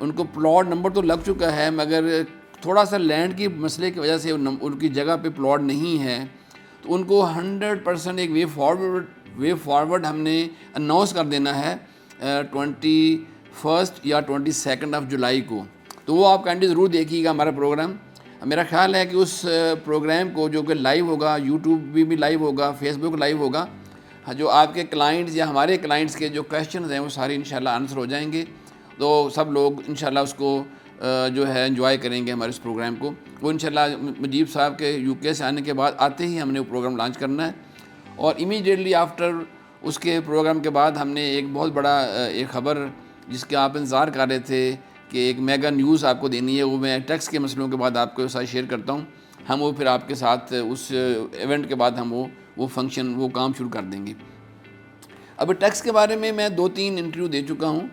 ان کو plot number تو لگ چکا ہے، مگر تھوڑا سا لینڈ کی مسئلے کی وجہ سے ان کی جگہ پہ پلاٹ نہیں ہے، تو ان کو 100% ایک وے فارورڈ ہم نے اناؤنس کر دینا ہے 21 یا 22 جولائی کو. تو وہ آپ کائنڈلی ضرور دیکھیے گا ہمارا پروگرام. میرا خیال ہے کہ اس پروگرام کو جو کہ لائیو ہوگا، یوٹیوب بھی لائیو ہوگا، فیس بک لائیو ہوگا، جو آپ کے کلائنٹس یا ہمارے کلائنٹس کے جو کویشچنز ہیں وہ سارے انشاءاللہ آنسر ہو جائیں گے. تو سب لوگ انشاءاللہ اس کو جو ہے انجوائے کریں گے ہمارے اس پروگرام کو. وہ انشاءاللہ مجیب صاحب کے UK سے آنے کے بعد آتے ہی ہم نے وہ پروگرام لانچ کرنا ہے. اور امیڈیٹلی آفٹر اس کے پروگرام کے بعد ہم نے ایک بہت بڑا ایک خبر جس کے آپ انتظار کر رہے تھے کہ ایک میگا نیوز آپ کو دینی ہے، وہ میں ٹیکس کے مسئلوں کے بعد آپ کے ساتھ شیئر کرتا ہوں. ہم وہ پھر آپ کے ساتھ اس ایونٹ کے بعد ہم وہ فنکشن وہ کام شروع کر دیں گے. اب ٹیکس کے بارے میں 2-3 انٹرویو دے چکا ہوں.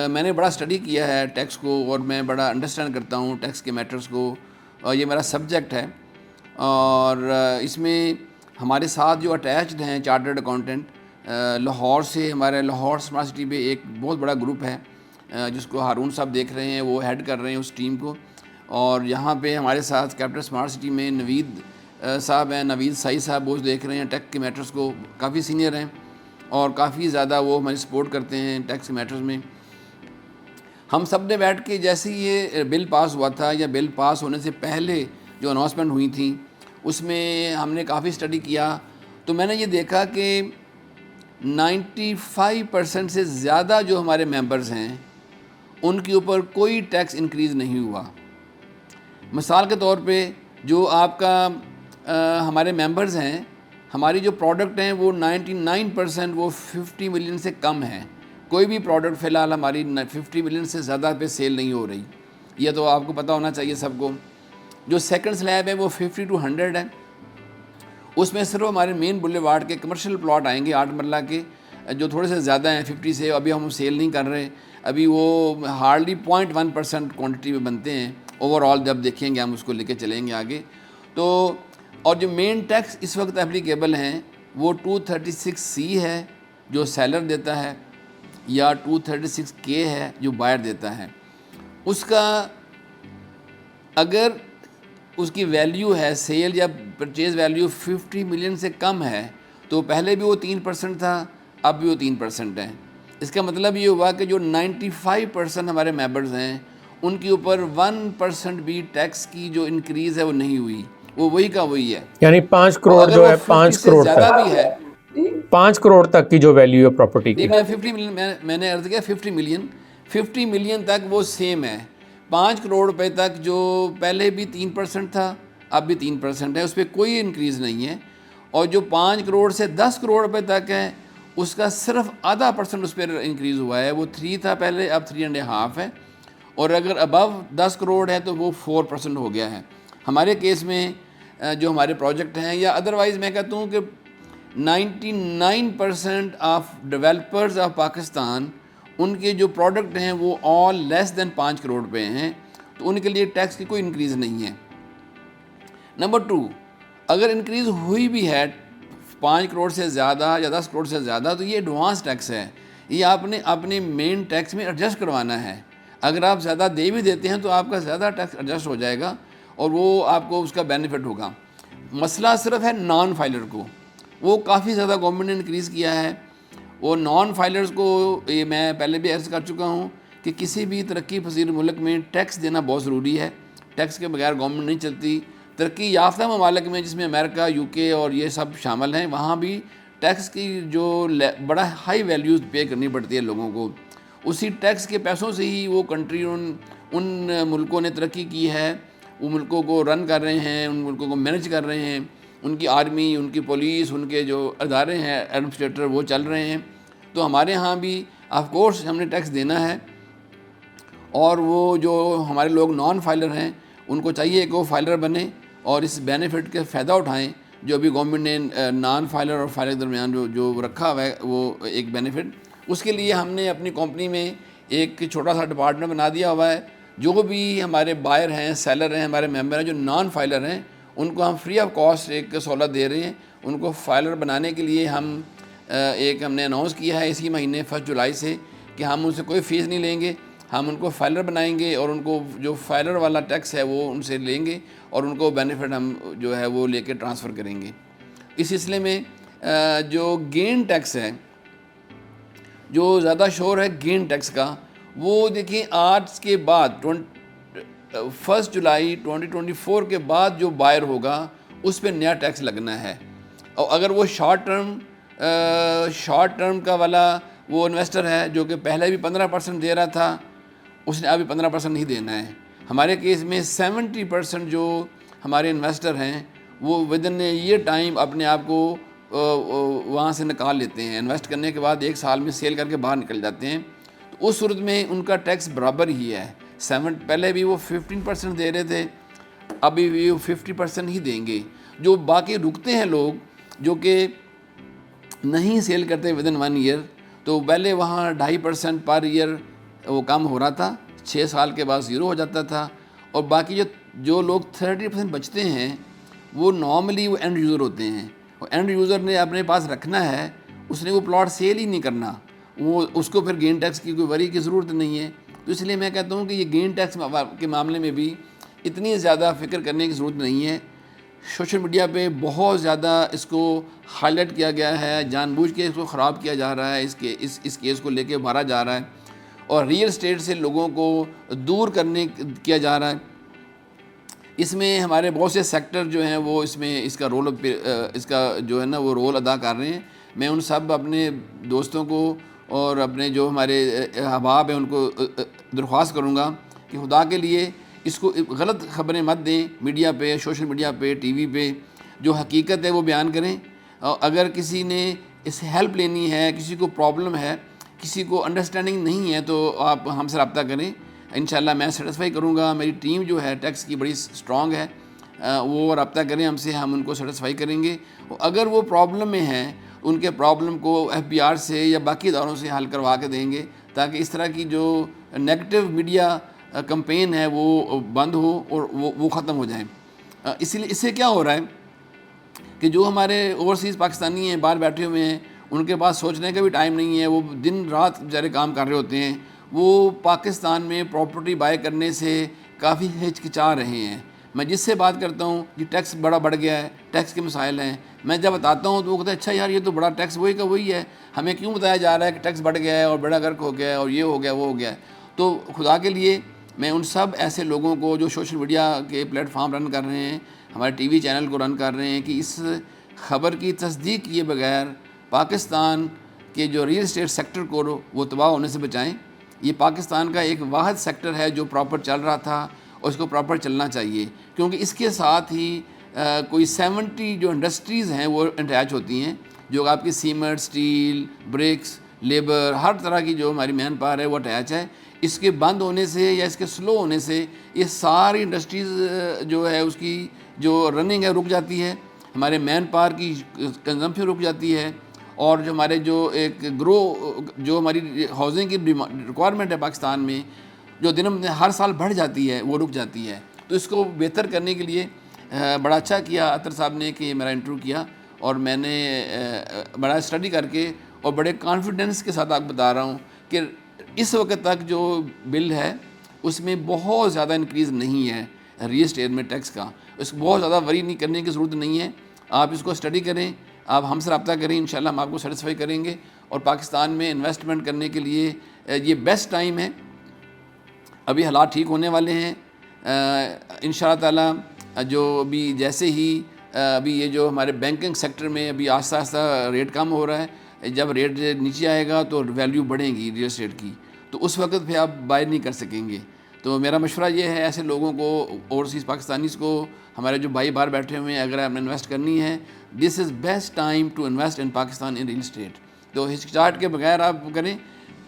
میں نے بڑا اسٹڈی کیا ہے ٹیکس کو، اور میں بڑا انڈرسٹینڈ کرتا ہوں ٹیکس کے میٹرز کو، اور یہ میرا سبجیکٹ ہے. اور اس میں ہمارے ساتھ جو اٹیچڈ ہیں چارٹرڈ اکاؤنٹنٹ لاہور سے، ہمارے لاہور اسمارٹ سٹی پہ ایک بہت بڑا گروپ ہے جس کو ہارون صاحب دیکھ رہے ہیں، وہ ہیڈ کر رہے ہیں اس ٹیم کو. اور یہاں پہ ہمارے ساتھ کیپٹل اسمارٹ سٹی میں نوید صاحب ہیں، نوید سائی صاحب، وہ دیکھ رہے ہیں ٹیکس کے میٹرز کو، کافی سینئر ہیں اور کافی زیادہ وہ ہماری سپورٹ کرتے ہیں ٹیکس کے میٹرز میں. ہم سب نے بیٹھ کے جیسے یہ بل پاس ہوا تھا یا بل پاس ہونے سے پہلے جو اناؤنسمنٹ ہوئی تھیں اس میں ہم نے کافی اسٹڈی کیا. تو میں نے یہ دیکھا کہ 95% سے زیادہ جو ہمارے ممبرز ہیں ان کے اوپر کوئی ٹیکس انکریز نہیں ہوا. مثال کے طور پہ جو آپ کا ہمارے ممبرز ہیں، ہماری جو پروڈکٹ ہیں وہ 99% وہ 50 ملین سے کم ہیں. کوئی بھی پروڈکٹ فی الحال ہماری 50 ملین سے زیادہ پہ سیل نہیں ہو رہی، یہ تو آپ کو پتہ ہونا چاہیے سب کو. جو سیکنڈ سلیب ہے وہ 50 to 100 ہے. اس میں صرف ہمارے مین بلے وارڈ کے کمرشل پلاٹ آئیں گے 8 مرلہ کے، جو تھوڑے سے زیادہ ہیں 50 سے، ابھی ہم سیل نہیں کر رہے. ابھی وہ ہارڈلی 0.1% کوانٹٹی میں بنتے ہیں. اوور آل جب دیکھیں گے ہم اس کو لے کے چلیں گے آگے. تو اور جو مین ٹیکس اس وقت اپلیکیبل ہیں وہ 236C ہے جو سیلر دیتا ہے، یا 236K ہے جو بائر دیتا ہے. اس کا اگر اس کی ویلیو ہے سیل یا پرچیز ویلیو 50 ملین سے کم ہے تو پہلے بھی وہ 3% تھا، اب بھی وہ 3% ہے. اس کا مطلب یہ ہوا کہ جو 95% ہمارے ممبرز ہیں ان کے اوپر 1% بھی ٹیکس کی جو انکریز ہے وہ نہیں ہوئی، وہ وہی کا وہی ہے. یعنی 5 کروڑ جو ہے 5 کروڑ زیادہ بھی ہے، 5 کروڑ تک کی جو ویلیو ہے پراپرٹی کی، میں 50 ملین میں نے عرض کیا 50 ملین تک وہ سیم ہے. 5 کروڑ روپے تک جو پہلے بھی 3% تھا اب بھی 3% ہے، اس پہ کوئی انکریز نہیں ہے. اور جو 5 کروڑ سے 10 کروڑ روپے تک ہے اس کا صرف آدھا % اس پہ انکریز ہوا ہے. وہ 3 تھا پہلے، اب 3.5 ہے. اور اگر ابو 10 کروڑ ہے تو وہ 4% ہو گیا ہے. ہمارے کیس میں جو ہمارے پروجیکٹ ہیں، یا ادروائز میں کہتا ہوں کہ 99% آف ڈیولپرز آف پاکستان ان کے جو پروڈکٹ ہیں وہ آل لیس دین 5 کروڑ روپے ہیں، تو ان کے لیے ٹیکس کی کوئی انکریز نہیں ہے. نمبر 2، اگر انکریز ہوئی بھی ہے 5 کروڑ سے زیادہ یا 10 کروڑ سے زیادہ تو یہ ایڈوانس ٹیکس ہے، یہ آپ نے اپنے مین ٹیکس میں ایڈجسٹ کروانا ہے. اگر آپ زیادہ دے بھی دیتے ہیں تو آپ کا زیادہ ٹیکس ایڈجسٹ ہو جائے گا اور وہ آپ کو اس کا بینیفٹ ہوگا. مسئلہ صرف ہے نان فائلر کو، وہ کافی زیادہ گورنمنٹ نے انکریز کیا ہے. وہ نان فائلرز کو یہ میں پہلے بھی عرض کر چکا ہوں کہ کسی بھی ترقی پذیر ملک میں ٹیکس دینا بہت ضروری ہے. ٹیکس کے بغیر گورنمنٹ نہیں چلتی. ترقی یافتہ ممالک میں جس میں امریکہ، UK اور یہ سب شامل ہیں، وہاں بھی ٹیکس کی جو بڑا ہائی ویلیوز پے کرنی پڑتی ہے لوگوں کو. اسی ٹیکس کے پیسوں سے ہی وہ کنٹری ان ملکوں نے ترقی کی ہے، وہ ملکوں کو رن کر رہے ہیں، ان ملکوں کو مینج کر رہے ہیں. ان کی آرمی، ان کی پولیس، ان کے جو ادارے ہیں ایڈمنسٹریٹر وہ چل رہے ہیں. تو ہمارے ہاں بھی آف کورس ہم نے ٹیکس دینا ہے. اور وہ جو ہمارے لوگ نان فائلر ہیں ان کو چاہیے کہ وہ فائلر بنیں اور اس بینیفٹ کے فائدہ اٹھائیں جو ابھی گورنمنٹ نے نان فائلر اور فائلر کے درمیان جو رکھا ہوا ہے وہ ایک بینیفٹ. اس کے لیے ہم نے اپنی کمپنی میں ایک چھوٹا سا ڈپارٹمنٹ بنا دیا ہوا ہے. جو بھی ہمارے بائر ہیں، سیلر ہیں، ہمارے ممبر ہیں جو نان فائلر ہیں، ان کو ہم فری آف کاسٹ ایک سہولت دے رہے ہیں. ان کو فائلر بنانے کے لیے ہم نے اناؤنس کیا ہے اسی مہینے 1 جولائی سے کہ ہم ان سے کوئی فیس نہیں لیں گے. ہم ان کو فائلر بنائیں گے اور ان کو جو فائلر والا ٹیکس ہے وہ ان سے لیں گے اور ان کو بینیفٹ ہم جو ہے وہ لے کے ٹرانسفر کریں گے. اس سلسلے میں جو گین ٹیکس ہے، جو زیادہ شور ہے گین ٹیکس کا، وہ دیکھیں آج کے بعد 1 جولائی 2024 کے بعد جو بائر ہوگا اس پہ نیا ٹیکس لگنا ہے. اور اگر وہ شارٹ ٹرم کا والا وہ انویسٹر ہے جو کہ پہلے بھی 15% دے رہا تھا، اس نے ابھی 15% نہیں دینا ہے. ہمارے کیس میں 70% جو ہمارے انویسٹر ہیں وہ ود ان یہ ٹائم اپنے آپ کو وہاں سے نکال لیتے ہیں. انویسٹ کرنے کے بعد 1 سال میں سیل کر کے باہر نکل جاتے ہیں. تو اس صورت میں ان کا ٹیکس برابر ہی ہے. پہلے بھی وہ 15% دے رہے تھے، ابھی بھی وہ 50% ہی دیں گے. جو باقی رکتے ہیں لوگ جو کہ نہیں سیل کرتے ود ان 1 ایئر، تو پہلے وہاں 2.5% پر ایئر وہ کم ہو رہا تھا، 6 سال کے بعد 0 ہو جاتا تھا. اور باقی جو لوگ 30% بچتے ہیں وہ نارملی وہ اینڈ یوزر ہوتے ہیں. اور اینڈ یوزر نے اپنے پاس رکھنا ہے، اس نے وہ پلاٹ سیل ہی نہیں کرنا، وہ اس کو پھر گین ٹیکس کی کوئی وری کی ضرورت نہیں ہے. تو اس لیے میں کہتا ہوں کہ یہ گین ٹیکس کے معاملے میں بھی اتنی زیادہ فکر کرنے کی ضرورت نہیں ہے. سوشل میڈیا پہ بہت زیادہ اس کو ہائی لائٹ کیا گیا ہے، جان بوجھ کے اس کو خراب کیا جا رہا ہے، اس کیس کو لے کے مارا جا رہا ہے اور ریئل اسٹیٹ سے لوگوں کو دور کیا جا رہا ہے. اس میں ہمارے بہت سے سیکٹر جو ہیں وہ اس کا جو ہے نا وہ رول ادا کر رہے ہیں. میں ان سب اپنے دوستوں کو اور اپنے جو ہمارے احباب ہیں ان کو درخواست کروں گا کہ خدا کے لیے اس کو غلط خبریں مت دیں. میڈیا پہ، سوشل میڈیا پہ، ٹی وی پہ جو حقیقت ہے وہ بیان کریں. اگر کسی نے اس ہیلپ لینی ہے، کسی کو پرابلم ہے، کسی کو انڈرسٹینڈنگ نہیں ہے، تو آپ ہم سے رابطہ کریں. انشاءاللہ میں سیٹسفائی کروں گا. میری ٹیم جو ہے ٹیکس کی بڑی اسٹرانگ ہے، وہ رابطہ کریں ہم سے، ہم ان کو سیٹسفائی کریں گے. اگر وہ پرابلم میں ہیں، ان کے پرابلم کو FBR سے یا باقی اداروں سے حل کروا کے دیں گے، تاکہ اس طرح کی جو نیگیٹو میڈیا کمپین ہے وہ بند ہو اور وہ ختم ہو جائیں. اس سے کیا ہو رہا ہے کہ جو ہمارے اوورسیز پاکستانی ہیں باہر بیٹھے ہوئے ہیں، ان کے پاس سوچنے کا بھی ٹائم نہیں ہے، وہ دن رات بیچارے کام کر رہے ہوتے ہیں. وہ پاکستان میں پراپرٹی بائی کرنے سے کافی ہچکچا رہے ہیں. میں جس سے بات کرتا ہوں کہ ٹیکس بڑا بڑھ گیا ہے، ٹیکس کے مسائل ہیں، میں جب بتاتا ہوں تو وہ کہتے ہیں اچھا یار یہ تو بڑا ٹیکس وہی کا وہی ہے، ہمیں کیوں بتایا جا رہا ہے کہ ٹیکس بڑھ گیا ہے اور بڑا غرق ہو گیا ہے اور یہ ہو گیا وہ ہو گیا ہے. تو خدا کے لیے میں ان سب ایسے لوگوں کو جو سوشل میڈیا کے پلیٹ فارم رن کر رہے ہیں، ہمارے ٹی وی چینل کو رن کر رہے ہیں، کہ اس خبر کی تصدیق کیے بغیر پاکستان کے جو ریئل اسٹیٹ سیکٹر کو وہ تباہ ہونے سے بچائیں. یہ پاکستان کا ایک واحد سیکٹر ہے جو پراپر چل رہا تھا اور اس کو پراپر چلنا چاہیے، کیونکہ اس کے ساتھ ہی کوئی 70 جو انڈسٹریز ہیں وہ اٹیچ ہوتی ہیں، جو آپ کی سیمنٹ، اسٹیل، برکس، لیبر، ہر طرح کی جو ہماری مین پاور ہے وہ اٹیچ ہے. اس کے بند ہونے سے یا اس کے سلو ہونے سے یہ ساری انڈسٹریز جو ہے اس کی جو رننگ ہے رک جاتی ہے، ہمارے مین پاور کی کنزمپشن رک جاتی ہے، اور جو ہمارے جو ایک جو ہماری ہاؤسنگ کی ریکوائرمنٹ ہے پاکستان میں، جو ہر سال بڑھ جاتی ہے وہ رک جاتی ہے. تو اس کو بہتر کرنے کے لیے بڑا اچھا کیا اطہر صاحب نے کہ میرا انٹرویو کیا، اور میں نے بڑا اسٹڈی کر کے اور بڑے کانفیڈنس کے ساتھ آپ بتا رہا ہوں کہ اس وقت تک جو بل ہے اس میں بہت زیادہ انکریز نہیں ہے ریئل اسٹیٹ میں ٹیکس کا. اس کو بہت زیادہ وری نہیں کرنے کی ضرورت نہیں ہے. آپ اس کو اسٹڈی کریں، آپ ہم سے رابطہ کریں، انشاءاللہ ہم آپ کو سیٹسفائی کریں گے. اور پاکستان میں انویسٹمنٹ کرنے کے لیے یہ بیسٹ ٹائم ہے. ابھی حالات ٹھیک ہونے والے ہیں انشاءاللہ تعالیٰ. جو ابھی جیسے ہی ابھی یہ جو ہمارے بینکنگ سیکٹر میں ابھی آہستہ آہستہ ریٹ کم ہو رہا ہے، جب ریٹ نیچے آئے گا تو ویلیو بڑھے گی ریئل اسٹیٹ کی، تو اس وقت پہ آپ بائی نہیں کر سکیں گے. تو میرا مشورہ یہ ہے ایسے لوگوں کو، اوورسیز پاکستانیز کو، ہمارے جو بھائی باہر بیٹھے ہوئے ہیں، اگر آپ نے انویسٹ کرنی ہے، this is best time to invest in Pakistan in real estate. تو ہچکچاہٹ کے بغیر آپ کریں.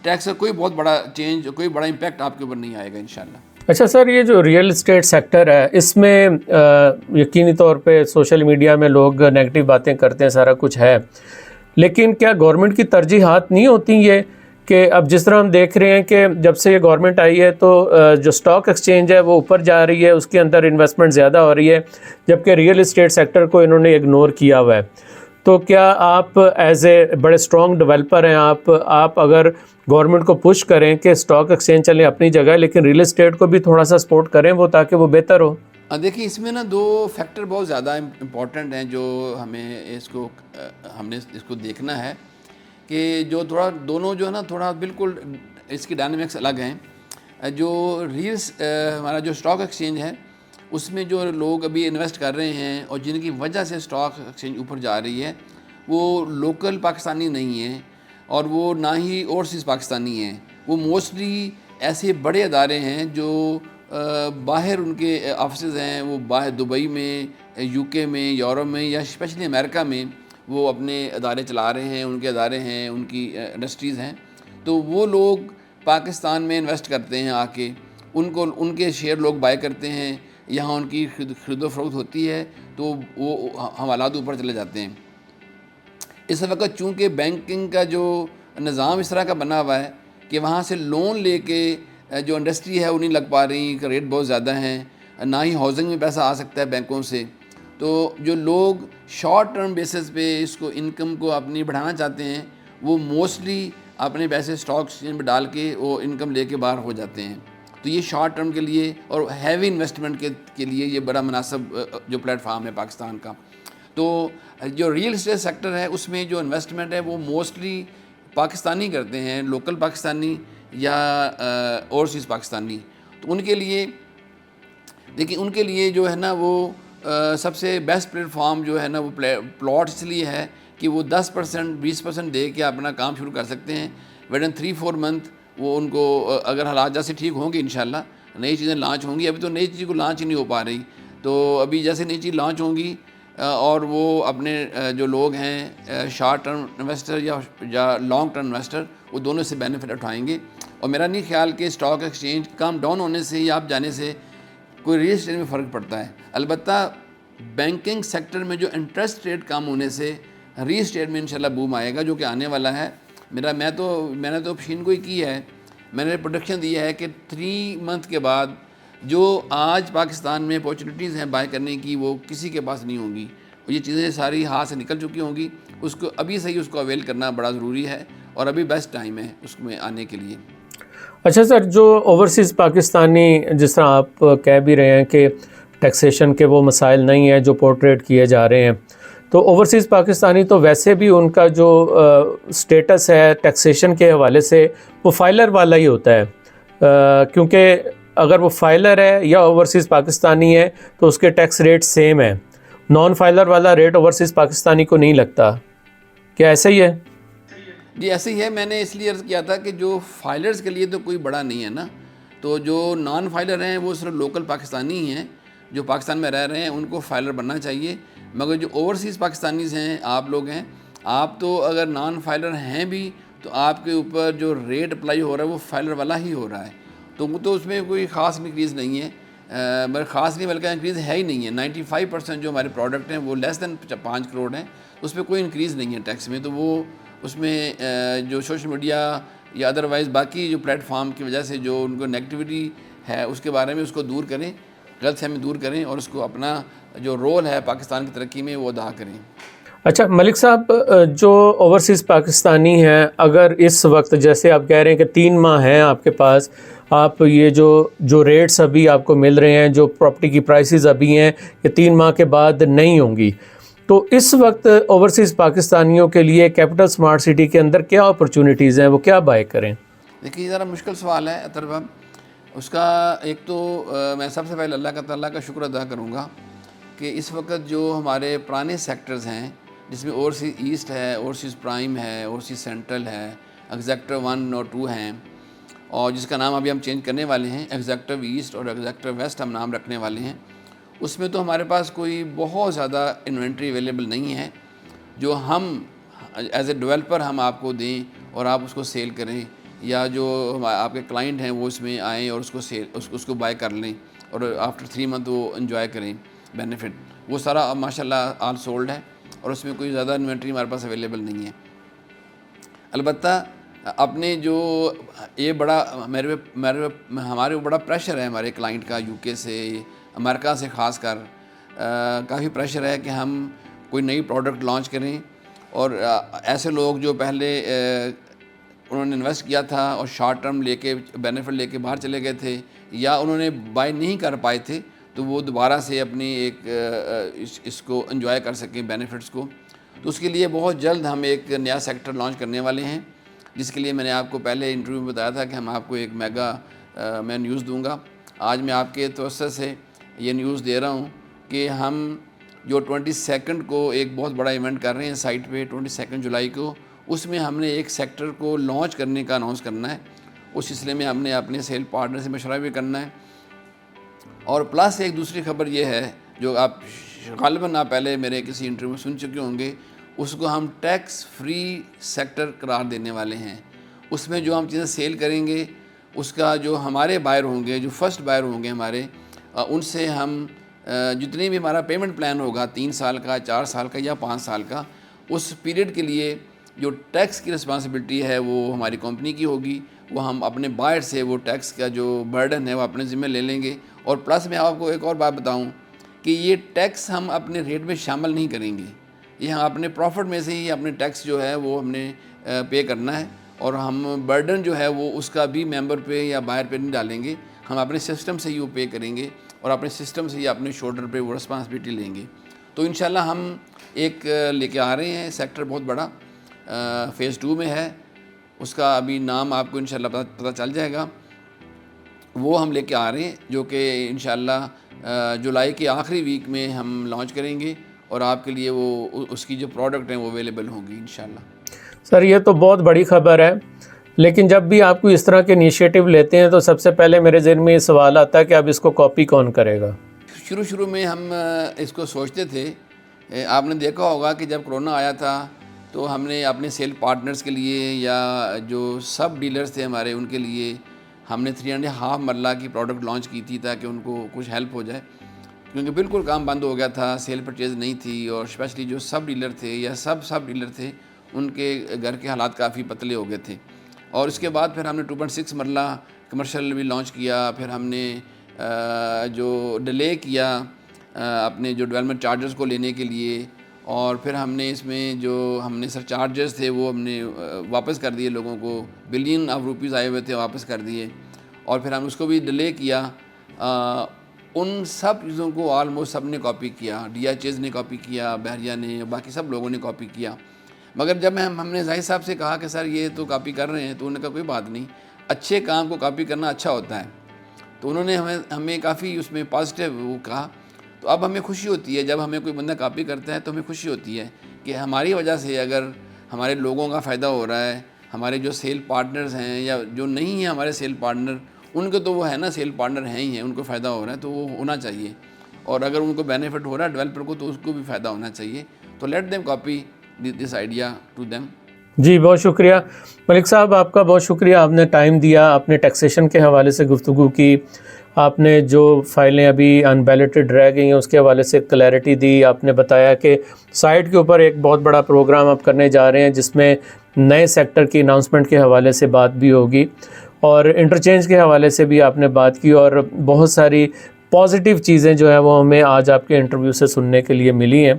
ٹیکس کا کوئی بہت بڑا چینج، کوئی بڑا امپیکٹ آپ کے اوپر نہیں آئے گا انشاءاللہ. اچھا سر، یہ جو ریئل اسٹیٹ سیکٹر ہے اس میں یقینی طور پہ سوشل میڈیا میں لوگ نیگیٹو باتیں کرتے ہیں، سارا کچھ ہے، لیکن کیا گورنمنٹ کی ترجیحات نہیں ہوتی یہ کہ اب جس طرح ہم دیکھ رہے ہیں کہ جب سے یہ گورنمنٹ آئی ہے تو جو سٹاک ایکسچینج ہے وہ اوپر جا رہی ہے، اس کے اندر انویسٹمنٹ زیادہ ہو رہی ہے، جبکہ ریئل اسٹیٹ سیکٹر کو انہوں نے اگنور کیا ہوا ہے. تو کیا آپ ایز اے بڑے اسٹرانگ ڈیولپر ہیں، آپ اگر گورنمنٹ کو پش کریں کہ اسٹاک ایکسچینج چلیں اپنی جگہ لیکن ریل اسٹیٹ کو بھی تھوڑا سا سپورٹ کریں وہ تاکہ وہ بہتر ہو؟ دیکھیے اس میں نا دو فیکٹر بہت زیادہ امپورٹنٹ ہیں جو ہم نے اس کو دیکھنا ہے کہ جو تھوڑا دونوں جو ہے نا تھوڑا بالکل اس کی ڈائنامکس الگ ہیں. جو ہمارا جو اسٹاک ایکسچینج ہے اس میں جو لوگ ابھی انویسٹ کر رہے ہیں اور جن کی وجہ سے اسٹاک ایکسچینج اوپر جا رہی ہے وہ لوکل پاکستانی نہیں ہیں اور وہ نہ ہی اوورسیز پاکستانی ہیں. وہ موسٹلی ایسے بڑے ادارے ہیں جو باہر ان کے آفسز ہیں، وہ باہر دبئی میں، یو کے میں، یورپ میں یا اسپیشلی امریکہ میں وہ اپنے ادارے چلا رہے ہیں، ان کے ادارے ہیں، ان کی انڈسٹریز ہیں. تو وہ لوگ پاکستان میں انویسٹ کرتے ہیں آ کے، ان کے شیئر لوگ بائی کرتے ہیں، یہاں ان کی خرید و فروخت ہوتی ہے تو وہ حوالات اوپر چلے جاتے ہیں. اس وقت چونکہ بینکنگ کا جو نظام اس طرح کا بنا ہوا ہے کہ وہاں سے لون لے کے جو انڈسٹری ہے وہ نہیں لگ پا رہی، کہ ریٹ بہت زیادہ ہیں، نہ ہی ہاؤسنگ میں پیسہ آ سکتا ہے بینکوں سے. تو جو لوگ شارٹ ٹرم بیسس پہ اس کو انکم کو اپنی بڑھانا چاہتے ہیں وہ موسٹلی اپنے پیسے اسٹاک ایکسچینج میں ڈال کے وہ انکم لے کے باہر ہو جاتے ہیں. تو یہ شارٹ ٹرم کے لیے اور ہیوی انویسٹمنٹ کے لیے یہ بڑا مناسب جو پلیٹ فارم ہے پاکستان کا. تو جو ریئل اسٹیٹ سیکٹر ہے اس میں جو انویسٹمنٹ ہے وہ موسٹلی پاکستانی کرتے ہیں، لوکل پاکستانی یا اوورسیز پاکستانی. تو ان کے لیے دیکھیں ان کے لیے جو ہے نا وہ سب سے بیسٹ پلیٹ فارم جو ہے نا وہ پلاٹ اس لیے ہے کہ وہ 10% 20% دے کے اپنا کام شروع کر سکتے ہیں. ود ان 3-4 منتھ وہ ان کو اگر حالات جیسے ٹھیک ہوں گے انشاءاللہ نئی چیزیں لانچ ہوں گی. ابھی تو نئی چیز کو لانچ ہی نہیں ہو پا رہی، تو ابھی جیسے نئی چیز لانچ ہوں گی اور وہ اپنے جو لوگ ہیں شارٹ ٹرم انویسٹر یا لانگ ٹرم انویسٹر وہ دونوں سے بینیفٹ اٹھائیں گے. اور میرا نہیں خیال کہ اسٹاک ایکسچینج کم ڈاؤن ہونے سے یا آپ جانے سے کوئی ریل اسٹیٹ میں فرق پڑتا ہے. البتہ بینکنگ سیکٹر میں جو انٹرسٹ ریٹ کم ہونے سے ریل اسٹیٹ میں انشاءاللہ بوم آئے گا جو کہ آنے والا ہے. میں نے تو پشین کو ہی کی ہے، میں نے پروڈکشن دی ہے کہ 3 منتھ کے بعد جو آج پاکستان میں اپارچونیٹیز ہیں بائی کرنے کی وہ کسی کے پاس نہیں ہوں گی. یہ چیزیں ساری ہاتھ سے نکل چکی ہوں گی. اس کو ابھی سے ہی اس کو اویل کرنا بڑا ضروری ہے اور ابھی بیسٹ ٹائم ہے اس میں آنے کے لیے. اچھا سر، جو اوورسیز پاکستانی جس طرح آپ کہہ بھی رہے ہیں کہ ٹیکسیشن کے وہ مسائل نہیں ہیں جو پورٹریٹ کیے جا رہے ہیں، تو اوورسیز پاکستانی تو ویسے بھی ان کا جو سٹیٹس ہے ٹیکسیشن کے حوالے سے وہ فائلر والا ہی ہوتا ہے، کیونکہ اگر وہ فائلر ہے یا اوورسیز پاکستانی ہے تو اس کے ٹیکس ریٹ سیم ہے. نان فائلر والا ریٹ اوورسیز پاکستانی کو نہیں لگتا. کیا ایسا ہی ہے؟ جی ایسے ہی ہے. میں نے اس لیے عرض کیا تھا کہ جو فائلرز کے لیے تو کوئی بڑا نہیں ہے نا، تو جو نان فائلر ہیں وہ صرف لوکل پاکستانی ہی ہیں جو پاکستان میں رہ رہے ہیں، ان کو فائلر بننا چاہیے. مگر جو اوورسیز پاکستانیز ہیں، آپ لوگ ہیں، آپ تو اگر نان فائلر ہیں بھی تو آپ کے اوپر جو ریٹ اپلائی ہو رہا ہے وہ فائلر والا ہی ہو رہا ہے. تو وہ تو اس میں کوئی خاص انکریز نہیں ہے، مگر خاص نہیں بلکہ انکریز ہے ہی نہیں ہے. 95% جو ہمارے پروڈکٹ ہیں وہ لیس دین 5 کروڑ ہیں، اس پہ کوئی انکریز نہیں ہے ٹیکس میں. تو وہ اس میں جو سوشل میڈیا یا ادروائز باقی جو پلیٹ فارم کی وجہ سے جو ان کو نیگیٹیوٹی ہے اس کے بارے میں اس کو دور کریں، غلط فہمی دور کریں اور اس کو اپنا جو رول ہے پاکستان کی ترقی میں وہ ادا کریں. اچھا ملک صاحب، جو اوورسیز پاکستانی ہیں اگر اس وقت جیسے آپ کہہ رہے ہیں کہ 3 ماہ ہیں آپ کے پاس، آپ یہ جو ریٹس ابھی آپ کو مل رہے ہیں، جو پراپرٹی کی پرائسز ابھی ہیں یہ 3 ماہ کے بعد نہیں ہوں گی، تو اس وقت اوورسیز پاکستانیوں کے لیے کیپٹل اسمارٹ سٹی کے اندر کیا اپرچونیٹیز ہیں، وہ کیا بائی کریں؟ دیکھیے ذرا مشکل سوال ہے اطہر بھائی. اس کا ایک تو میں سب سے پہلے اللہ تعالیٰ کا شکر ادا کروں گا کہ اس وقت جو ہمارے پرانے سیکٹرز ہیں جس میں اوورسیز ایسٹ ہے، اوورسیز پرائم ہے، اوورسیز سینٹرل ہے، ایگزیکٹو 1 اور 2 ہیں، اور جس کا نام ابھی ہم چینج کرنے والے ہیں، ایگزیکٹو ایسٹ اور ایگزیکٹو ویسٹ ہم نام رکھنے والے ہیں. اس میں تو ہمارے پاس کوئی بہت زیادہ انوینٹری اویلیبل نہیں ہے جو ہم ایز اے ڈیولپر ہم آپ کو دیں اور آپ اس کو سیل کریں، یا جو آپ کے کلائنٹ ہیں وہ اس میں آئیں اور اس کو بائی کر لیں اور آفٹر 3 منتھ وہ انجوائے کریں بینیفٹ. وہ سارا ماشاء اللہ آل سولڈ ہے اور اس میں کوئی زیادہ انوینٹری ہمارے پاس اویلیبل نہیں ہے. البتہ اپنے جو یہ بڑا ہمارے بڑا پریشر ہے ہمارے کلائنٹ کا، یو کے سے، امریکہ سے خاص کر کافی پریشر ہے کہ ہم کوئی نئی پروڈکٹ لانچ کریں اور ایسے لوگ جو پہلے انہوں نے انویسٹ کیا تھا اور شارٹ ٹرم لے کے بینیفٹ لے کے باہر چلے گئے تھے یا انہوں نے بائی نہیں کر پائے تھے تو وہ دوبارہ سے اپنی ایک اس کو انجوائے کر سکیں بینیفٹس کو. تو اس کے لیے بہت جلد ہم ایک نیا سیکٹر لانچ کرنے والے ہیں, جس کے لیے میں نے آپ کو پہلے انٹرویو میں بتایا تھا کہ ہم آپ کو ایک میگا میں نیوز دوں گا. آج میں آپ کے توسط سے یہ نیوز دے رہا ہوں کہ ہم جو 22 کو ایک بہت بڑا ایونٹ کر رہے ہیں سائٹ پہ 22 جولائی کو, اس میں ہم نے ایک سیکٹر کو لانچ کرنے کا اناؤنس کرنا ہے. اس سلسلے میں ہم نے اپنے سیل پارٹنر سے مشورہ بھی کرنا ہے. اور پلس ایک دوسری خبر یہ ہے جو آپ غالباً آپ پہلے میرے کسی انٹرویو میں سن چکے ہوں گے, اس کو ہم ٹیکس فری سیکٹر قرار دینے والے ہیں. اس میں جو ہم چیزیں سیل کریں گے اس کا جو ہمارے بائر ہوں گے, جو فرسٹ بائر ہوں گے ہمارے, ان سے ہم جتنی بھی ہمارا پیمنٹ پلان ہوگا 3 سال کا, 4 سال کا یا 5 سال کا, اس پیریڈ کے لیے جو ٹیکس کی رسپانسبلٹی ہے وہ ہماری کمپنی کی ہوگی. وہ ہم اپنے بائر سے وہ ٹیکس کا جو برڈن ہے وہ اپنے ذمہ لے لیں گے. اور پلس میں آپ کو ایک اور بات بتاؤں کہ یہ ٹیکس ہم اپنے ریٹ میں شامل نہیں کریں گے, یہ ہم اپنے پروفٹ میں سے ہی اپنے ٹیکس جو ہے وہ ہم نے پے کرنا ہے. اور ہم برڈن جو ہے وہ اس کا بھی ممبر پہ یا بائر پہ نہیں ڈالیں گے, ہم اپنے سسٹم سے ہی وہ پے کریں گے اور اپنے سسٹم سے ہی اپنے شولڈر پہ وہ رسپانسبلٹی لیں گے. تو انشاءاللہ ہم ایک لے کے آ رہے ہیں سیکٹر بہت بڑا, فیز 2 میں ہے, اس کا ابھی نام آپ کو انشاءاللہ پتہ چل جائے گا. وہ ہم لے کے آ رہے ہیں جو کہ انشاءاللہ جولائی کے آخری ویک میں ہم لانچ کریں گے اور آپ کے لیے وہ اس کی جو پروڈکٹ ہیں وہ اویلیبل ہوں گی انشاءاللہ. سر یہ تو بہت بڑی خبر ہے, لیکن جب بھی آپ کو اس طرح کے انیشیٹو لیتے ہیں تو سب سے پہلے میرے ذہن میں یہ سوال آتا ہے کہ اب اس کو کاپی کون کرے گا. شروع میں ہم اس کو سوچتے تھے, آپ نے دیکھا ہوگا کہ جب کرونا آیا تھا تو ہم نے اپنے سیل پارٹنرز کے لیے یا جو سب ڈیلرز تھے ہمارے ان کے لیے ہم نے 3.5 مرلہ کی پروڈکٹ لانچ کی تھی تاکہ ان کو کچھ ہیلپ ہو جائے, کیونکہ بالکل کام بند ہو گیا تھا, سیل پرچیز نہیں تھی. اور اسپیشلی جو سب ڈیلر تھے یا سب ڈیلر تھے ان کے گھر کے حالات کافی پتلے ہو گئے تھے. اور اس کے بعد پھر ہم نے 2.6 مرلہ کمرشل بھی لانچ کیا. پھر ہم نے جو ڈیلے کیا اپنے جو ڈیولپمنٹ چارجز کو لینے کے لیے, اور پھر ہم نے اس میں جو ہم نے سر چارجز تھے وہ ہم نے واپس کر دیے, لوگوں کو بلین آف روپیز آئے ہوئے تھے واپس کر دیے. اور پھر ہم اس کو بھی ڈیلے کیا. ان سب چیزوں کو آلموسٹ سب نے کاپی کیا, DHS نے کاپی کیا, بحریہ نے, باقی سب لوگوں نے کاپی کیا. مگر جب ہم نے ظاہر صاحب سے کہا کہ سر یہ تو کاپی کر رہے ہیں, تو انہوں نے کہا کوئی بات نہیں, اچھے کام کو کاپی کرنا اچھا ہوتا ہے. تو انہوں نے ہمیں کافی اس میں پازیٹیو وہ کہا. تو اب ہمیں خوشی ہوتی ہے جب ہمیں کوئی بندہ کاپی کرتا ہے تو ہمیں خوشی ہوتی ہے کہ ہماری وجہ سے اگر ہمارے لوگوں کا فائدہ ہو رہا ہے, ہمارے جو سیل پارٹنرز ہیں یا جو نہیں ہیں ہمارے سیل پارٹنر, ان کو تو وہ ہے نا سیل پارٹنر ہیں ہی ہیں, ان کو فائدہ ہو رہا ہے تو وہ ہونا چاہیے. اور اگر ان کو بینیفٹ ہو رہا ہے ڈیولپر کو تو اس کو بھی فائدہ ہونا چاہیے. تو let them copy this idea to them. جی بہت شکریہ ملک صاحب, آپ کا بہت شکریہ, آپ نے ٹائم دیا, آپ نے ٹیکسیشن کے حوالے سے گفتگو کی, آپ نے جو فائلیں ابھی انبیلٹڈ رہ گئی ہیں اس کے حوالے سے کلیئرٹی دی. آپ نے بتایا کہ سائٹ کے اوپر ایک بہت بڑا پروگرام آپ کرنے جا رہے ہیں جس میں نئے سیکٹر کی اناؤنسمنٹ کے حوالے سے بات بھی ہوگی, اور انٹرچینج کے حوالے سے بھی آپ نے بات کی, اور بہت ساری پازیٹیو چیزیں جو ہیں وہ ہمیں آج آپ کے انٹرویو سے سننے کے لیے ملی ہیں.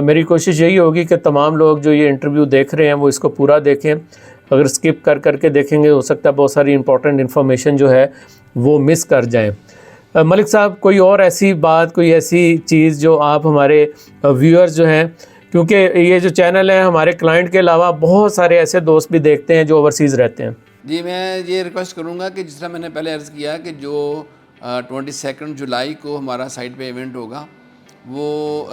میری کوشش یہی ہوگی کہ تمام لوگ جو یہ انٹرویو دیکھ رہے ہیں وہ اس کو پورا دیکھیں. اگر اسکپ کر کے دیکھیں گے ہو سکتا ہے بہت ساری امپورٹنٹ انفارمیشن جو ہے وہ مس کر جائیں. ملک صاحب کوئی اور ایسی بات, کوئی ایسی چیز جو آپ ہمارے ویورز جو ہیں, کیونکہ یہ جو چینل ہے ہمارے کلائنٹ کے علاوہ بہت سارے ایسے دوست بھی دیکھتے ہیں جو اوورسیز رہتے ہیں. جی میں یہ ریکویسٹ کروں گا کہ جس طرح میں نے پہلے عرض کیا کہ جو 22 جولائی کو ہمارا سائٹ پہ ایونٹ ہوگا وہ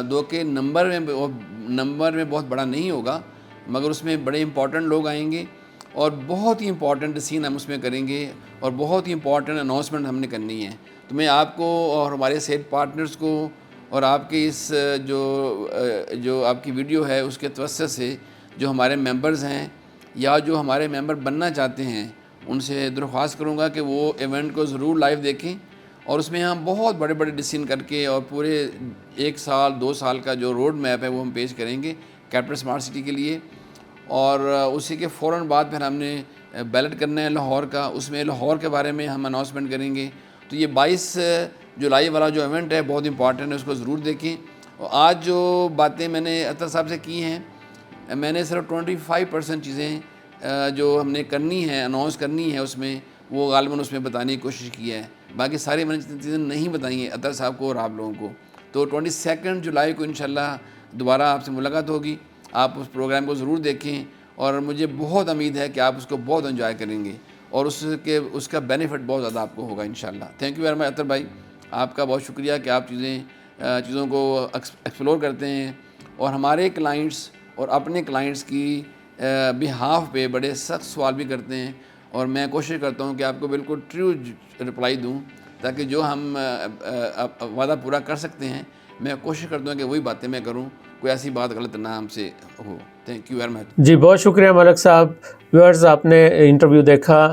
دو کے نمبر میں بہت بڑا نہیں ہوگا, مگر اس میں بڑے امپورٹنٹ لوگ آئیں گے اور بہت ہی امپورٹنٹ سین ہم اس میں کریں گے اور بہت ہی امپورٹنٹ اناؤنسمنٹ ہم نے کرنی ہے. تو میں آپ کو اور ہمارے سیل پارٹنرز کو اور آپ کے اس جو آپ کی ویڈیو ہے اس کے توسط سے جو ہمارے ممبرز ہیں یا جو ہمارے ممبر بننا چاہتے ہیں ان سے درخواست کروں گا کہ وہ ایونٹ کو ضرور لائیو دیکھیں. اور اس میں ہم بہت بڑے بڑے ڈیسیژن کر کے اور پورے 1 سال 2 سال کا جو روڈ میپ ہے وہ ہم پیش کریں گے کیپٹل اسمارٹ سٹی کے لیے. اور اسی کے فوراً بعد پھر ہم نے بیلٹ کرنا ہے لاہور کا, اس میں لاہور کے بارے میں ہم اناؤنسمنٹ کریں گے. تو یہ 22 جولائی والا جو ایونٹ ہے بہت امپورٹنٹ ہے, اس کو ضرور دیکھیں. اور آج جو باتیں میں نے عطا صاحب سے کی ہیں میں نے صرف 25% چیزیں جو ہم نے کرنی ہے اناؤنس کرنی ہے اس میں وہ غالباً اس میں بتانے کی کوشش کی ہے. باقی ساری میں نے چیزیں نہیں بتائی ہیں اطہر صاحب کو اور آپ لوگوں کو. تو 22 جولائی کو انشاءاللہ دوبارہ آپ سے ملاقات ہوگی. آپ اس پروگرام کو ضرور دیکھیں اور مجھے بہت امید ہے کہ آپ اس کو بہت انجوائے کریں گے اور اس کا بینیفٹ بہت زیادہ آپ کو ہوگا انشاءاللہ. تھینک یو ویری مچ اطہر بھائی, آپ کا بہت شکریہ کہ آپ چیزوں کو ایکسپلور کرتے ہیں اور ہمارے کلائنٹس اور اپنے کلائنٹس کی بہاف پہ بڑے سخت سوال بھی کرتے ہیں اور میں کوشش کرتا ہوں کہ آپ کو بالکل ٹرو رپلائی دوں تاکہ جو ہم وعدہ پورا کر سکتے ہیں میں کوشش کرتا ہوں کہ وہی باتیں میں کروں, کوئی ایسی بات غلط نہ ہم سے ہو. Thank you very much. جی بہت شکریہ ملک صاحب. ویورز آپ نے انٹرویو دیکھا,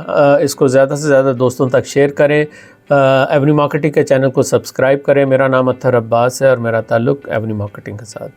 اس کو زیادہ سے زیادہ دوستوں تک شیئر کریں. ایونیو مارکیٹنگ کے چینل کو سبسکرائب کریں. میرا نام اطہر عباس ہے اور میرا تعلق ایونیو مارکیٹنگ کے ساتھ.